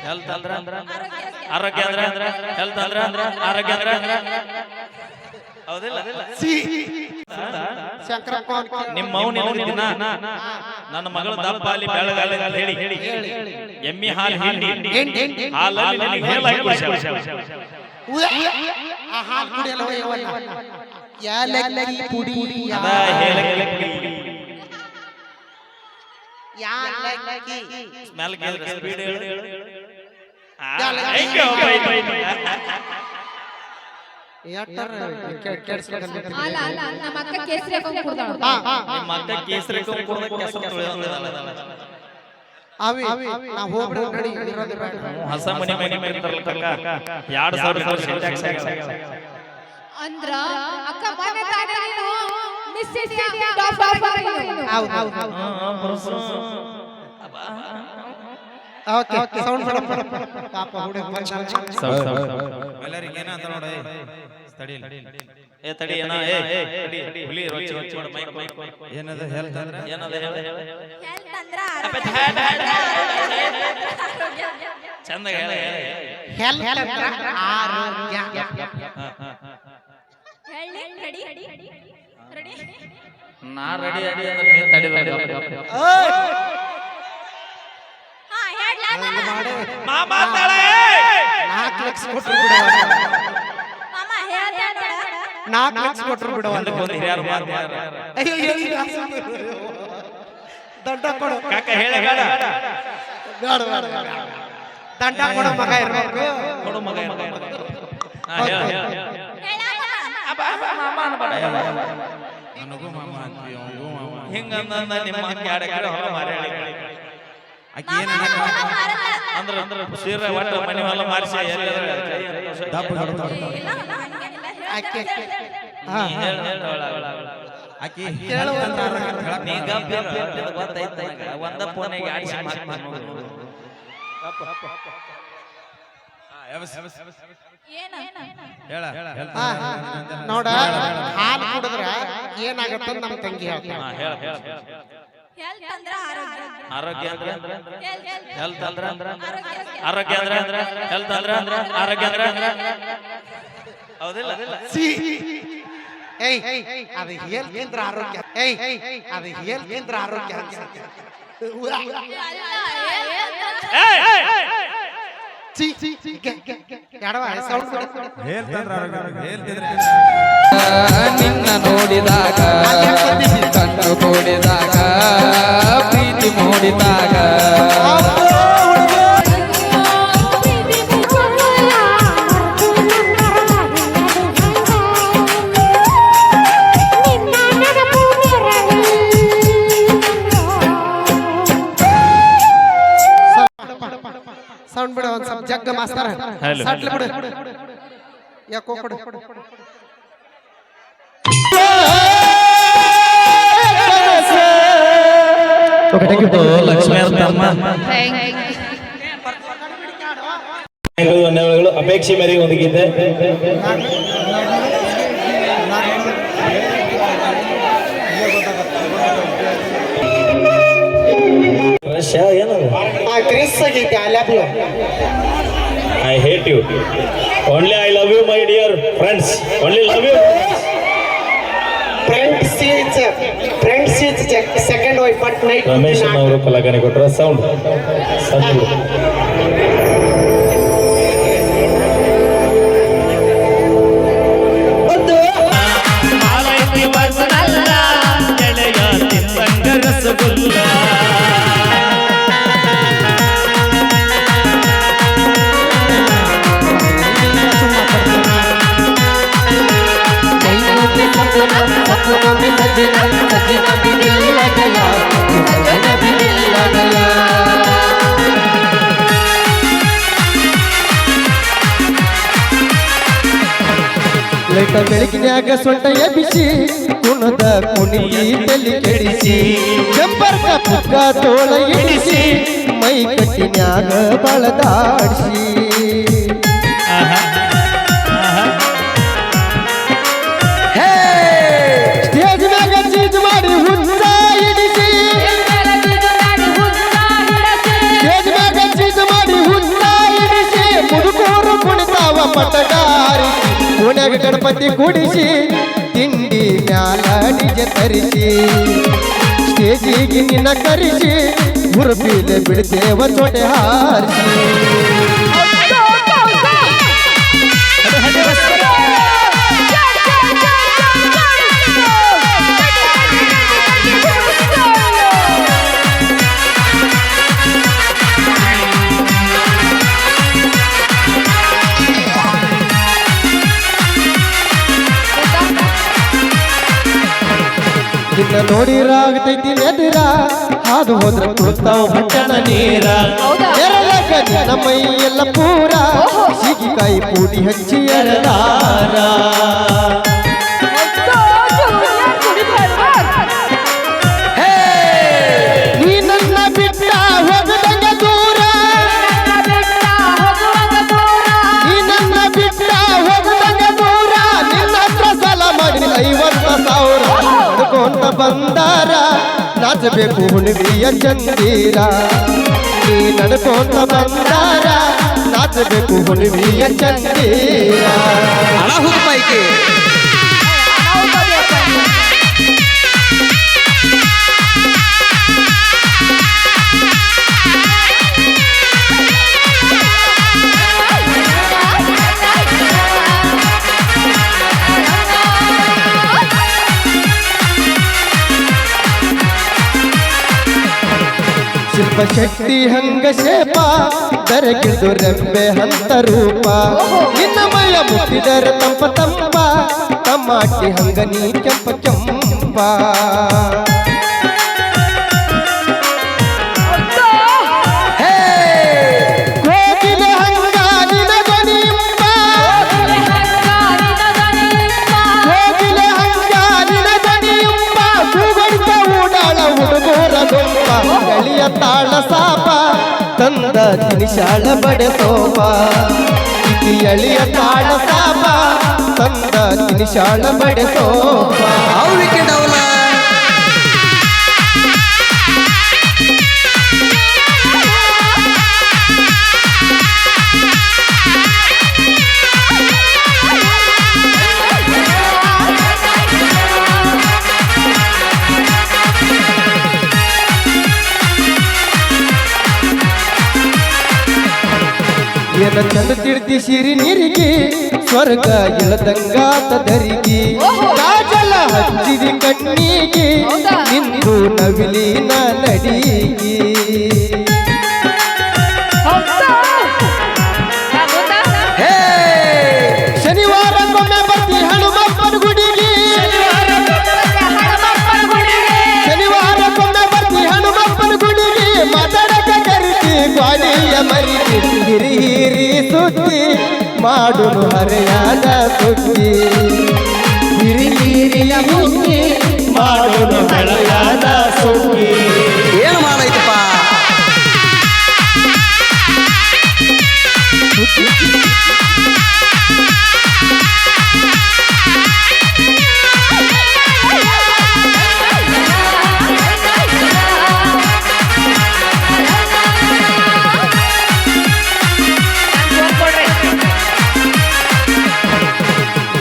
Health ಅಂದ್ರ ಆರೋಗ್ಯ ಅಂದ್ರ ಹೆಲ್ತ್ ಅಂದ್ರ ಆರೋಗ್ಯ ಅಂದ್ರ ಹೌದಿಲ್ಲ ನಿಮ್ಮ ಮೌನ ದಿನ ನನ್ನ ಮಗಳು ದಪ್ಪ ಅಲ್ಲಿ ಬೆಳಗಾಲಿ ಅಂತ ಹೇಳಿ ಎಮ್ಮಿ ಹಾಲು ಹಿಂಡಿ ಹಾಲಲ್ಲಿ ನನಗೆ ಹೇಳಾಗಿ ಆ ಹಾಲು ಕುಡಿಯಲ್ಲ ಯಾಲಕ್ಕಿ ಪುಡಿ ಅದ ಹೇಳಕ್ಕೆ ಯಾಲಕ್ಕಿ ಸ್ಮೆಲ್ ಕೇಳಿದ್ರೆ ಸ್ಪೀಡ್ ಹೇಳು ನಮ್ಮ ಅಕ್ಕ ಕೇಸರಿ ಹಾಕೊಂಡು ಕುಡ್ದಾಳ ನಿಮ್ಮ ಅಕ್ಕ ಕೇಸರಿ ಕುಡಿದ ಕೆಸರು ತೊಳೆಯೋದಲ್ಲ ಹೊಸ ಮನೆ ಇರ್ತಾರಲ್ಲ 2000 ಟ್ಯಾಕ್ಸ್ ಅಂದ್ರ ಅಕ್ಕ ಮನೆ ತಾನೇ ನೀನು ಮಿಸ್ಸಿಸಿಪಿ ಟಾಪ್ ಓಕೆ ಸೌಂಡ್ ಪಾಪ ಹುಡುಗ ಎಲ್ಲರಿಗೆ ಏನಂತ ನೋಡಿ ತಡಿ ಏ ತಡಿ ಏನ ತಡಿ ಹುಲಿ ರೊಚ್ಚಿ ಮಾಡು ಮೈಕ್ ಏನದ ಹೆಲ್ತ್ ಅಂದ್ರ ಏನದ ಹೆಲ್ತ್ ಅಂದ್ರ ಚಂದ ಹೇಳ ಹೆಲ್ತ್ ಅಂದ್ರ ಆರೋಗ್ಯ ಹೇಳಿ ರೆಡಿ ನಾ ರೆಡಿ ಅಂದ್ರೆ ನೀ ತಡಿ ಮಾಮಾ ತಾಳೆ 4 ಲಕ್ಷ ಕೊಟ್ರು ಬಿಡವ ಮಾಮ ಹೇಳ್ದೆ 4 ಲಕ್ಷ ಕೊಟ್ರು ಬಿಡವ ಒಂದು ಹಿರಿಯರು ಮಾತು ಅಯ್ಯೋ ದಂಡ ಕೊಡು ಕಾಕ ಹೇಳ ಬೇಡ ದಂಡ ಕೊಡು ಮಗ ಇರಬೇಕು ಕೊಡು ಮಗ ಹೇಳ ಮಾಮ ಅನ್ಬೇಡ ನನಗೂ ಮಾಮ ಅಂತೀವಿ ಅವನಿಗೂ ಮಾಮ ಹಿಂಗಂದ ನಿಮ್ಮ ಯಾಡ ಹೊರ ಮಾರಿ ಆಕಿ ಏನ ಅಂದ್ರ ಸೀರೆ ಒಟ್ಟ ಮನೆ ಹೊಲ ಮಾರಿಸಿ ದಪ್ಪ ಆಕೆ ಆಕಿ ನೀ ಗಂಭೀರ ಗೊತ್ತೈತ ಒಂದ ಫೋನಿಗೆ ಆಡಿಸಿ ಮಾತಾಡ್ತಾನೆ ನೋಡ ಹಾಲು ಕುಡಿದ್ರ ಏನಾಗತ್ತ ನಮ್ಮ ತಂಗಿ ಹೇಳ್ತಾಳ ಹೆಲ್ತ್ ಅಂದ್ರ ಆರೋಗ್ಯ ಅಂದ್ರ ಹೆಲ್ತ್ ಅಂದ್ರ ಆರೋಗ್ಯ ಅಂದ್ರ ಹೆಲ್ತ್ ಅಂದ್ರ ಆರೋಗ್ಯ ಅಂದ್ರ ಹೌದಿಲ್ಲ ಏಯ್ ಅದು ಹೆಲ್ತ್ ಅಂದ್ರ ಆರೋಗ್ಯ ಏಯ್ ಅದು ಹೆಲ್ತ್ ಅಂದ್ರ ಆರೋಗ್ಯ ನಿನ್ನ ನೋಡಿದಾಗ ಕಣ್ಣು ಕೂಡಿದಾಗ ಪ್ರೀತಿ ಮೂಡಿದಾಗ ಸೌಂಡ್ ಬಿಡು ಒಂದ್ ಸ್ವಲ್ಪ ಜಗ್ಗ ಮಾಸ್ತರ ಸಟ್ಲ ಬಿಡು ಯಾಕೋ ಕೊಡು ಲಕ್ಷ್ಮೀ ತಮ್ಮ ಧನ್ಯವಾದಗಳು ಅಪೇಕ್ಷೆ ಮೇರೆಗೆ ಒಂದಿಗಿದ್ದೆ I hate you. Only I love you, my dear friends. Only love you. Friends is second wife, but night. Ramesh ಅವರು ಕಲಾಕಾರಿ ಕೊಟ್ಟರೆ ಸೌಂಡ್ ಬೆಳಗಿನ್ಯಾಗ ಸೊಂಟ ಎಬ್ಬಿಸಿ ಕುಣದ ಕುಣಿಗಿ ತಲೆ ಕೆಡಿಸಿ ಜಂಬರ್ಕ ಪುಕ್ಕ ತೋಳ ಇಳಿಸಿ ಮೈ ಕಟ್ಟಿನ್ಯಾಗ ಬಳದಾಡಿಸಿ ಸ್ಟೇಜ್ ಮ್ಯಾಗ ಚೀಜ್ ಮಾಡಿ ಹುಚ್ಚ ಹಿಡಿಸಿ ಸ್ಟೇಜ್ ಮ್ಯಾಗ ಚೀಜ್ ಮಾಡಿ ಹುಚ್ಚ ಓಣ್ಯಾಗ ಗಣಪತಿ ಕೂಡಿಸಿ ತಿಂಡಿ ಮ್ಯಾಲ ಡಿಜೆ ತರಿಸಿ ಸ್ಟೇಜಿಗೆ ನಿನ್ನ ಕರಿಸಿ ಹುರುಪಿಲೆ ಬಿಡ್ತೇವ ಚೋಟೆ ಹಾರಿಸಿ ನಿನ್ನ ನೋಡಿರಾಗ್ತೈತಿ ನೆದಿರ ಹಾದು ಹೋದ್ರ ಕುಡ್ತಾವ ಬಟ್ಟಣ ನೀರ ಎರಳಕ ನಿನ್ನ ಮೈ ಎಲ್ಲ ಪೂರ ಸಿಗಿಕಾಯಿ ಪೂಡಿ ಹಚ್ಚಿ ಎರದಾರ ನೀ ನನ್ನ ಬಿಟ್ಟ ಹೋಗದಂಗ ದೂರ ನೀ ನನ್ನ ಬಿಟ್ಟ ಹೋಗದಂಗ ದೂರ ನಿನ್ನ ಹತ್ರ ಸಾಲ ಮಾಡಿ 50,000 ನಡ್ಕೊಂತ ಬಂದಾರ ನಾಚಬೇಕು ಹುಣ್ಣಿಮೆಯ ಚಂದೀರ ನೀ ನಡ್ಕೊಂತ ಬಂದಾರ ನಾಚಬೇಕು ಹುಣ್ಣಿಮೆಯ ಚಂದೀರ ಶಿಲ್ಪ ಶೆಟ್ಟಿ ಹಂಗ ಶೇಪ ದರಗಿಳಿದು ರೆಂಬೆ ಹಂತ ರೂಪ ನಿನ್ನ ಮೈಯ ಮುಟ್ಟಿದರ ತಂಪ ತಂಪ ತಮ್ಮಾಟಿ ಹಂಗ ನೀ ಕೆಂಪ ಕೆಂಪ ಕೋಗಿಲೆ ಹಂಗ ನಿನ ಧ್ವನಿಂಪ ಕೋಗಿಲೆ ಹಂಗ ನಿನ ಧ್ವನಿಂಪ ಕೂಗಡ್ತ ಊಡಾಳ ಹುಡುಗರ ಗೊಂಪ ಗಳಿಯ ತಾಳ ಸಾಪ ತಂದ ತಿನಿಶಾಳ ಬಡೆ ಸೋಪ ಇತಿ ಎಳಿಯ ತಾಳ ಸಾಪ ತಂದ ತಿನಿಶಾಳ ಬಡೆ ಸೋಪ ಏನ ಚಂದ ತಿಳ್ತಿ ಸಿರಿ ನೀರಿಗೆ ಸ್ವರ್ಗ ಇಳದಂಗಾತ ದರಿಗೆ ಕಾಜಲ ಹಚ್ಚಿದಿ ಕಣ್ಣಿಗೆ ನಿಂದು ನವಿಲಿನ ನಡಿಗೆ ಶನಿವಾರಕ್ಕೊಮ್ಮೆ ಬರ್ತಿ ಹನುಮಪ್ಪನ ಗುಡಿಗೆ ಶನಿವಾರಕ್ಕೊಮ್ಮೆ ಬರ್ತಿ ಹನುಮಪ್ಪನ ಗುಡಿಗೆ ಮಾತಾಡಕ ಕರಿತಿ ಗ್ವಾಡಿಯ ಮರಿತಿ ಹಿರಿ ಹಿರಿ ಸುದ್ದಿ ಮಾಡುನು ಹರೆಯಾದ ಸುದ್ದಿ ಹಿರಿ ಹಿರಿಯ ಬುದ್ಧಿ ಮಾಡುನು ಹರೆಯಾದ ಸುದ್ದಿ ಏನು ಮಾಡೈತಪ್ಪ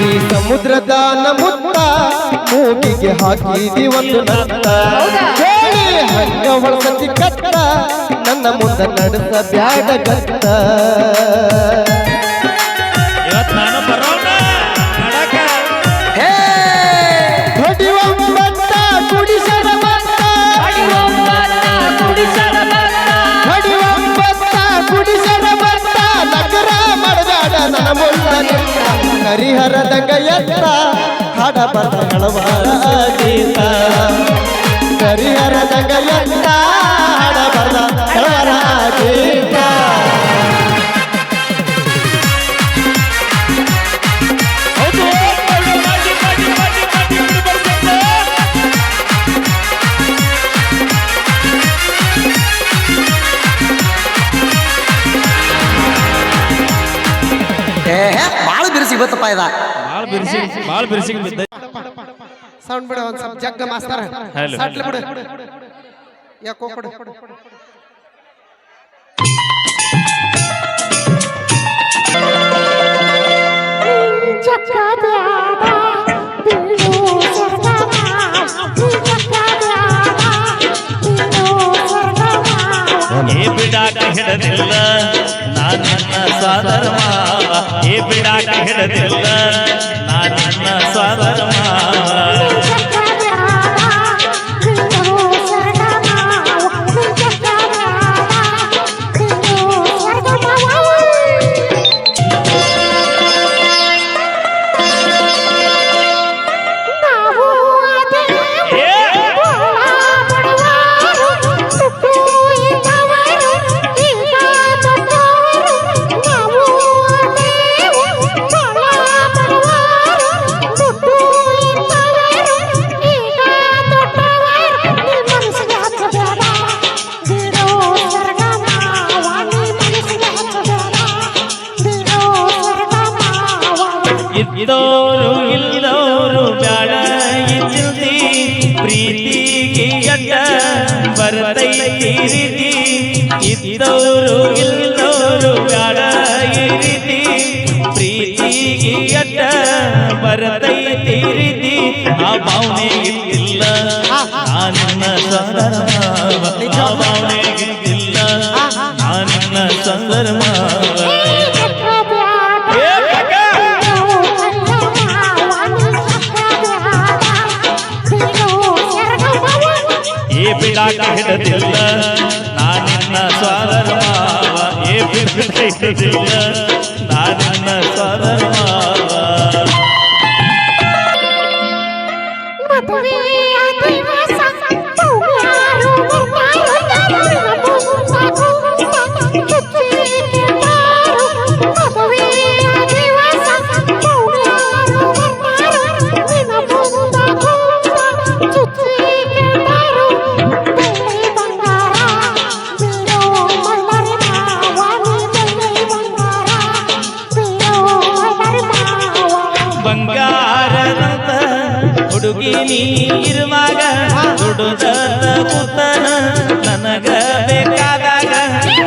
ಈ ಸಮುದ್ರದಾನ ಮುತ್ತ ಮೂಗಿಗೆ ಹಾಕಿದಿ ಒಂದು ನತ್ತ ಹೇಳಿ ಹಂಗ ಹೊಳಸತಿ ಕತ್ತ ನನ್ನ ಮುಂದೆ ನಡೆಸ ಬ್ಯಾಡ ಗತ್ತ ಇವತ್ತು ನಾನು ಬರೋಣ ನಡಕ ಹೊಡಿವಂಬತ್ತ ಕುಡಿಸರ ಬಂತ ಹೊಡಿವಂಬತ್ತ ಕುಡಿಸರ ಬಂತ ನಗರ ಮಾಡಬೇಡ ನನ್ನ ಮುಂದೆ ನಿಂತ ಹರಿಹರದಂಗ ಎತ್ತ ಹಾಡ ಬರ ಹಳವಾರ ಗೀತ ಹರಿಹರದಂಗ ಎತ್ತ ಹಾಡ ಬರ ಹಳವಾರ ಗೀತ ಬಾಳ ಬಿರುಸಿ ಗೊತ್ತಪ್ಪ ಇದ ಬಾಳ ಬಿರ್ಸಿ ಬಿದ್ದ ಸೌಂಡ್ ಬಿಡು ಒಂದ್ ಸ್ವಲ್ಪ ಜಗ್ಗ ಮಾಸ್ತರ Hello. ಸಟ್ಲ್ ಬಿಡು ಯಾಕೋ ಕೊಡು ಚಕ್ಕ ಹಿಡದಿಲ್ಲ ನಾನನ್ನ ಸಾದರ ಮಾವ ಏ ಬಿಡಾಕ ಹಿಡದಿಲ್ಲ ನಾನನ್ನ ಸಾದರ ಮಾವ ಇದ್ದೋರು ಇಲ್ಲದೋರು ಬ್ಯಾಡ ಇದ್ದಿ ಪ್ರೀತಿಗೆ ಅಡ್ಡ ಬರ್ತೈತಿ ರೀತಿ ಇದ್ದೋರು ಇಲ್ಲದೋರು ಬ್ಯಾಡ ಈ ರೀತಿ ಪ್ರೀತಿಗೆ ಅಡ್ಡ ಬರ್ತೈತಿ ರೀತಿ ಆ ಭಾವನೆ ಇದ್ದಿಲ್ಲ ನಾನಿನ್ನ ಸಂದರ ಮಾವ ಆ ಭಾವನೆ ಇದ್ದಿಲ್ಲ ನಾನಿನ್ನ ಸಂದರ ಮಾವ ಏ ಬಿಡಾಕ ಹಿಡದಿಲ್ಲ ನಾನಿನ್ನ ಸಾದರ ಮಾವ ಏ ಬಿಡಾಕ ಹಿಡದಿಲ್ಲ ನಾನಿನ್ನ ಸಾದರ ಮಾವ ಬಂಗಾರದಂತ ಹುಡುಗಿ ನೀ ಇರುವಾಗ ದುಡುದ ಕೂತನ ನನಗ ಬೇಕಾದಾಗ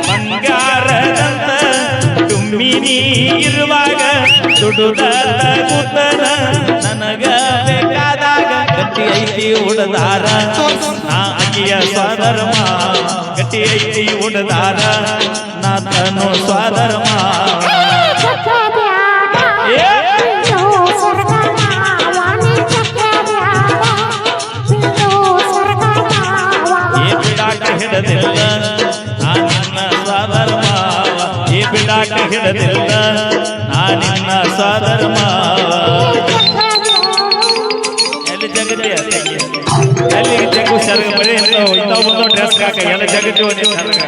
ಬಂಗಾರದಂತ ತುಂಬಿ ನೀ ಇರುವಾಗ ದುಡುದ ಕೂತನ ನನಗ ಬೇಕಾದಾಗ ಗಟ್ಟಿ ಐತಿ ಉಡದಾರ ನಾ ಅಗಿಯ ಸ್ವಾದರ ಮಾವ ಗಟ್ಟಿ ಐತಿ ಉಡದಾರ ನಾ ತನು ಸ್ವಾದರ ಮಾವ ಹಿಡದಿಲ್ಲ ನಾನಿನ್ನ ಸಾದರ ಮಾವ ಏ ಬಿಡಾಕ ಹಿಡದಿಲ್ಲ ನಾನಿನ್ನ ಸಾದರ ಮಾವ ಎಲ್ಲಿ ಜಗತಿ ಎಲ್ಲಿ ಜಗು ಸರ್ಗ ಬರೀ ಇಂಥವು ಬಂದು ಡ್ರೆಸ್ ಹಾಕ ಎಲ್ಲ ಜಗತಿ ಒಂದೇ ಸರ್ಗ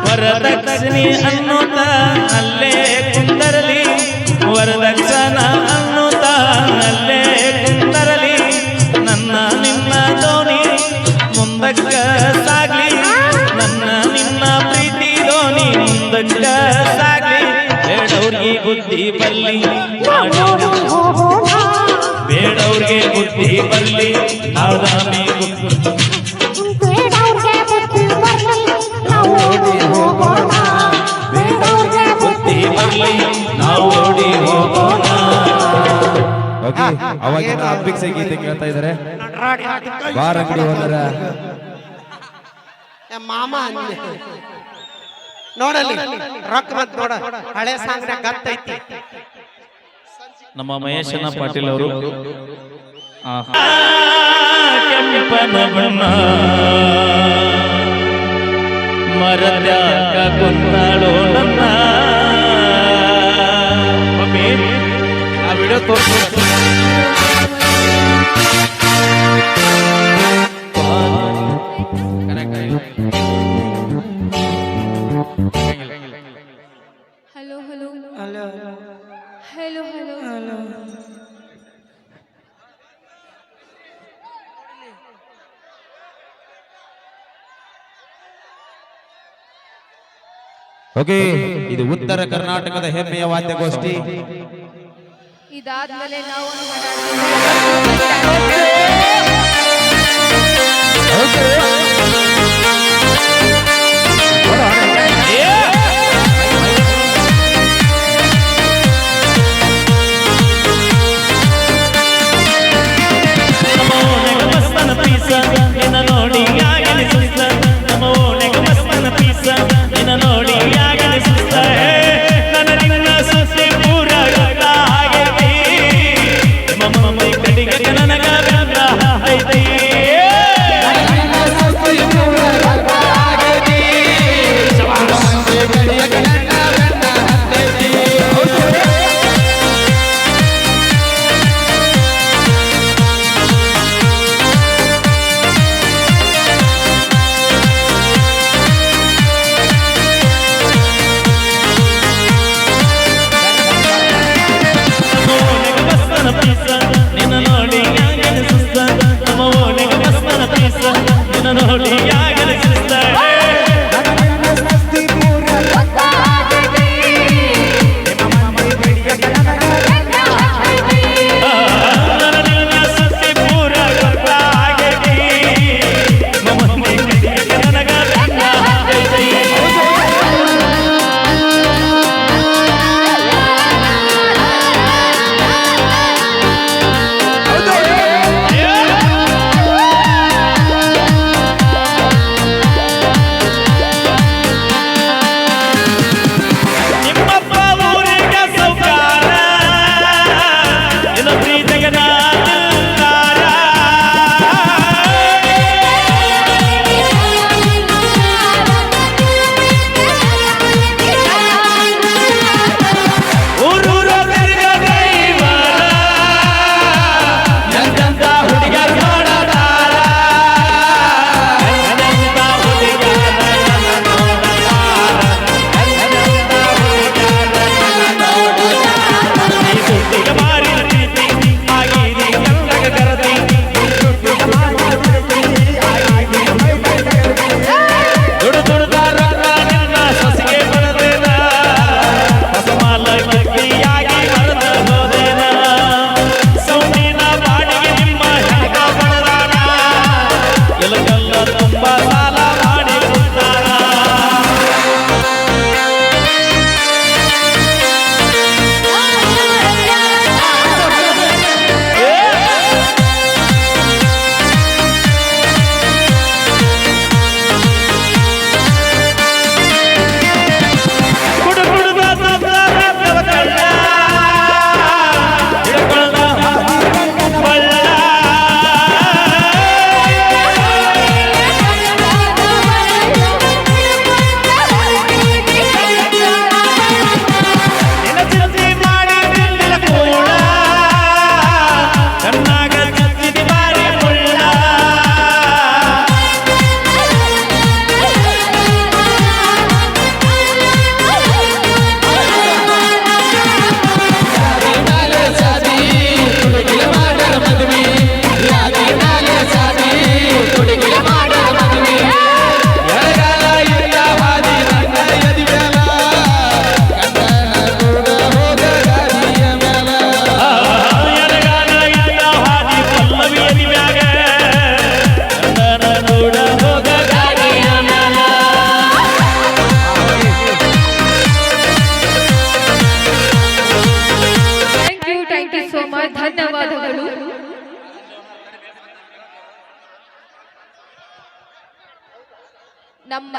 ವರದಕ್ಷಿಣೆ ಅನ್ನೋತ ಅಲ್ಲೇ ಕುಂದರಲಿ ವರದಕ್ಷಣ ಅನ್ನೋತ ಅಲ್ಲೇ ಕುಂದರಲಿ ನನ್ನ ನಿನ್ನ ದೋಣಿ ಮುಂದಕ್ಕ ಸಾಗ್ಲಿ ನನ್ನ ನಿನ್ನ ಪ್ರೀತಿ ದೋಣಿ ಮುಂದಕ್ಕ ಸಾಗ್ಲಿ ಬೇಡವ್ರಿಗೆ ಬುದ್ಧಿ ಬಲ್ಲಿ ಬೇಡವ್ರಿಗೆ ಬುದ್ಧಿ ಬಲ್ಲಿ ಆರಾಮಿ ಅವಾಗಿನ ಅಭಿಕ್ಷೆ ಗೀತೆ ಕೇಳ್ತಾ ಇದಾರೆ ಬಾರ್ ಅಂಗಡಿ ಹೋದರ ಮಾಮ ನೋಡಲ್ಲಿ ರೊಕ್ಕ ಮತ್ ನೋಡ ಹಳೆ ಸಾಂಗ್ನ ಗತ್ತೈತಿ ನಮ್ಮ ಮಹೇಶನ ಪಾಟೀಲ್ ಅವರು ಕೆಂಪನ ಬಣ್ಣ ಮರದ್ಯಾಕ ಕೊಂದಾಳೋ ನನ್ನ ಆ ವಿಡಿಯೋ ತೋರಿಸ್ತಾರೆ hello hello hello hello hello hello okay, ಇದು ಉತ್ತರ ಕರ್ನಾಟಕದ ಹೆಮ್ಮೆಯ ವಾದ್ಯಗೋಷ್ಠಿ. ಇದಾದ್ಮೇಲೆ ನಾವು ಧನ್ಯವಾದಗಳು.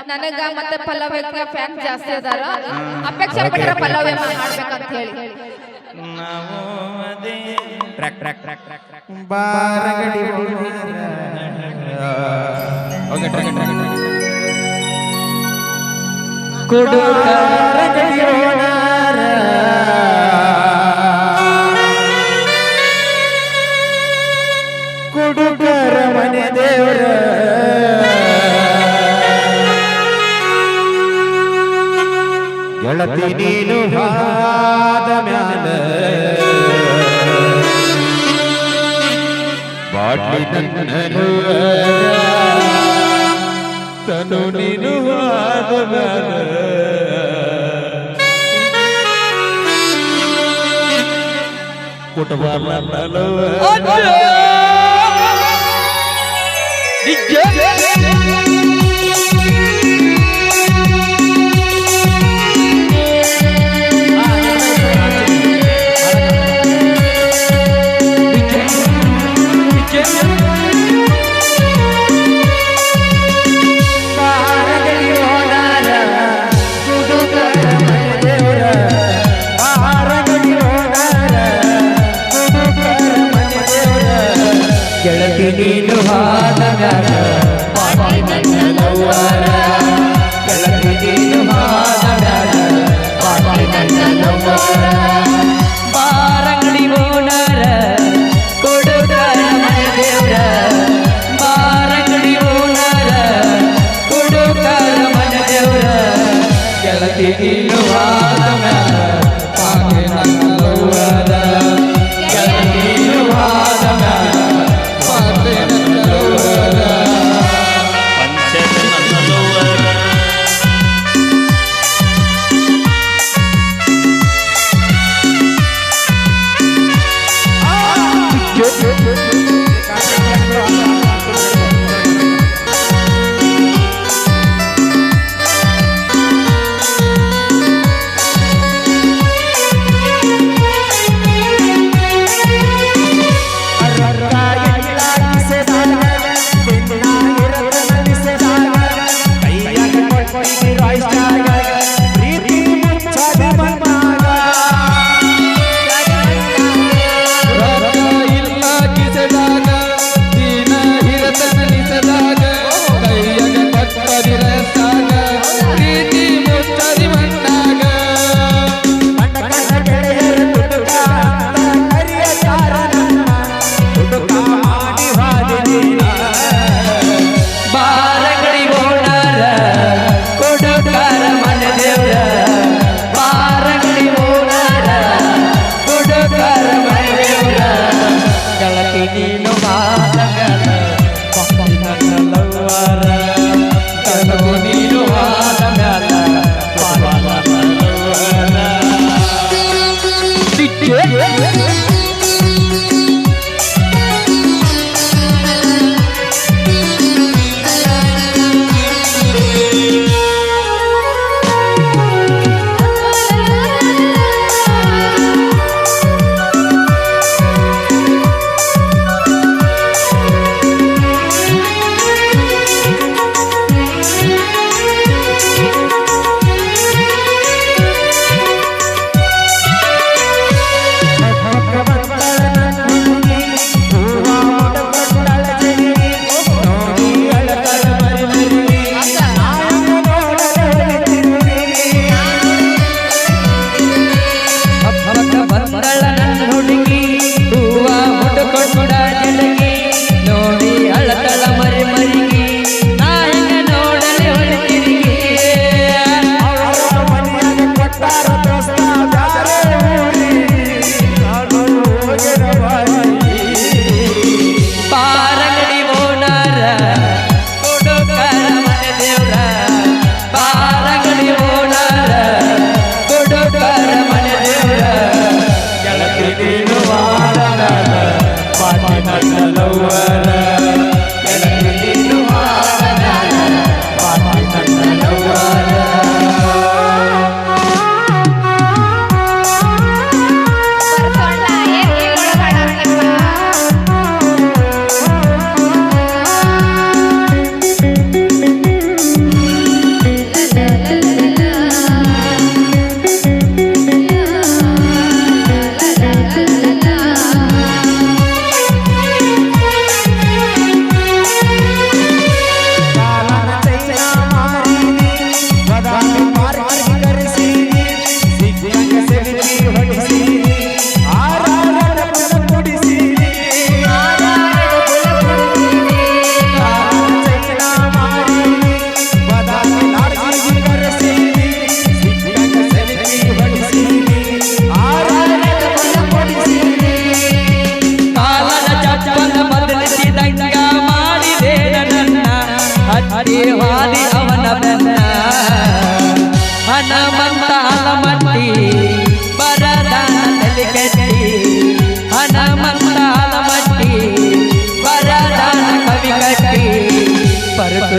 ನನಗ ಮತ್ತೆ ಪಲ್ಲವಿಗೆ ಫ್ಯಾನ್ ಜಾಸ್ತಿ ಅದಾರ. ಅಪೇಕ್ಷೆ ಪಟ್ಟರೆ ಪಲ್ಲವಿ ಹಾಡ್ಬೇಕಂತ ಹೇಳಿ ನಾವು ಅದೇ track track track track track ಬಾರಗಡಿ ಓಕೆ ಟ್ರ್ಯಾಕ್ ಟ್ರ್ಯಾಕ್ ಕುಡುಕರಗಡಿ ಓಣಾರ ಕುಡುಕರ ಮನೆ ದೇವರ ಗೆಳತಿ ನೀನು ಹಾದ ಮ್ಯಾಲ ಬಾಟ್ಲಿ ನನ್ನನು ತನು ನೀನು ಹಾದ ಮ್ಯಾಲ ಗೆಳತಿ ನೀನು ಹಾದಗ ಪಾಟಿ ನನ್ನ ಲವ್ವರ ಗೆಳತಿ ನೀನು ಹಾದಗ ಪಾಟಿ ನನ್ನ ಲವ್ವರ ಬಾರಂಗಡಿ ಓನರ ಕೊಡುಗರ ಮನೆ ದೇವ್ರ ಬಾರಂಗಡಿ ಓನರ ಕೊಡುಗರ ಮನೆ ದೇವ್ರ ಗೆಳತಿ ನೀನು ಹಾದಗ ಪಾಟಿ ನನ್ನ ಲವ್ವರ ಗೆಳತಿ ನೀನು ಹಾದಗ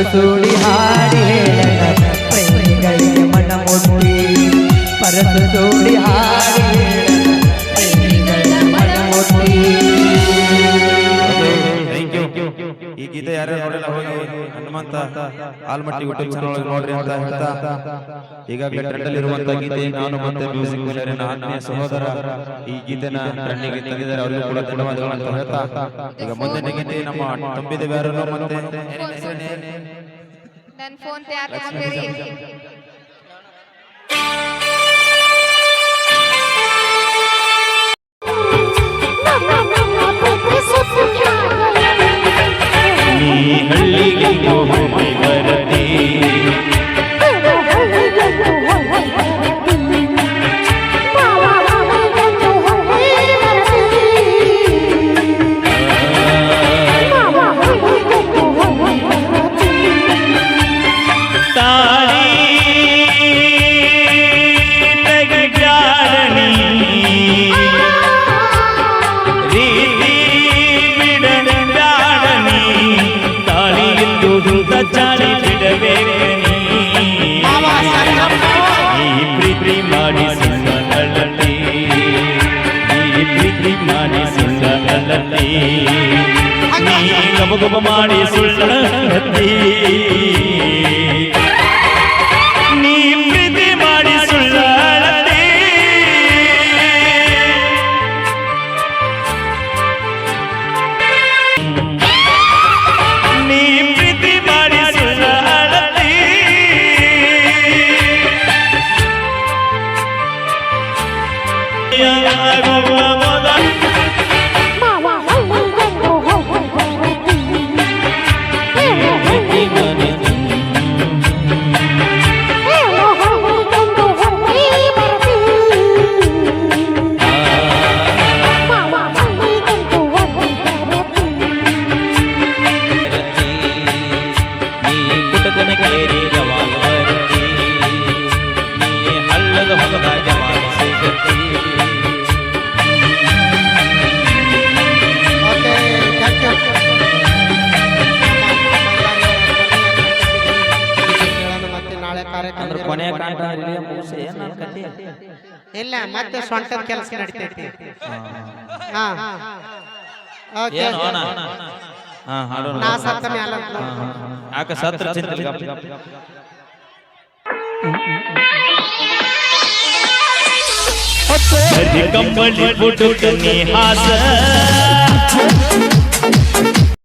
ಪರಸೂಡಿ ಹಾಡಿ ಹೇಳನ ಪ್ರೇಮಿಗಳಿಗೆ ಮನ ಮುಟ್ಟಿ ಪರಸೂಡಿ ಹಾಡಿ ಹೇಳನ ಪ್ರೇಮಿಗಳ ಮನ ಮುಟ್ಟಿ. ಈ ಗೀತೆ ಯಾರು ನೋಡಿಲ್ಲ ಹೋಗಿ ಹನುಮಂತ ಆಲ್ಮಟ್ಟಿ ಯೂಟ್ಯೂಬ್ ಚಾನಲ್ ನೋಡ್ರಿ ಅಂತ ಹೇಳ್ತಾ ಈಗಾಗಲೇ ಟ್ರೆಂಡ್ ಅಲ್ಲಿ ಇರುವಂತ ಗೀತೆ ನಾನು ಮತ್ತೆ ಮ್ಯೂಸಿಕ್ ನನ್ನ ಆತ್ಮೀಯ ಸಹೋದರ ಈ ಗೀತೆನ ಟ್ರೆಂಡಿಗೆ ತಂದಿದ್ದಾರೆ ಅವರಿಗೂ ಕೂಡ ಧನ್ಯವಾದಗಳು ಅಂತ ಹೇಳ್ತಾ ಈಗ ಮುಂದಿನ ಗೀತೆ ನಮ್ಮ ತಂಬಿದೆ ಯಾರು ಮತ್ತೆ ನನ್ನ ಫೋನ್ ತಯಾರು ಮಾಡ್ತೀರಿ ನೀ ಹಳ್ಳಿಗೆ ಹೋಗಿ ಬರದಿ ಚಾಳಿ ಬಿಡಬೇಕನಿ ಈ ಪ್ರೀತಿ ಮಾಡಿ ಸುಳ್ಳಲ್ಲಿ ಈ ಪ್ರೀತಿ ಮಾಡಿ ಸುಳ್ಳಲ್ಲಿ ನೀ ಗಬಗಬ ಮಾಡಿ ಸುಳ್ಳಲ್ಲಿ ನೀ ಪ್ರೀತಿ ಮಾಡಿ ಸುಳ್ಳಲ್ಲಿ ನೀ ಪ್ರೀತಿ ಮಾಡಿ ಸುಳ್ಳಲ್ಲಿ ಆಗುವ ಮೊದಲು ಇಲ್ಲ ಮತ್ತೆ ಸ್ವಂಟದ ಕೆಲಸ ನಡೀತೈತಿ. ಹಾ ಓಕೆ ನಾ ಸತ್ತ ಮೇಲೆ ಯಾಕೆ ಸತ್ರ ಚಿಂತೆ ಕಂಬಳಿ ಬುಟ್ಟು ನೀ ಹಾಸ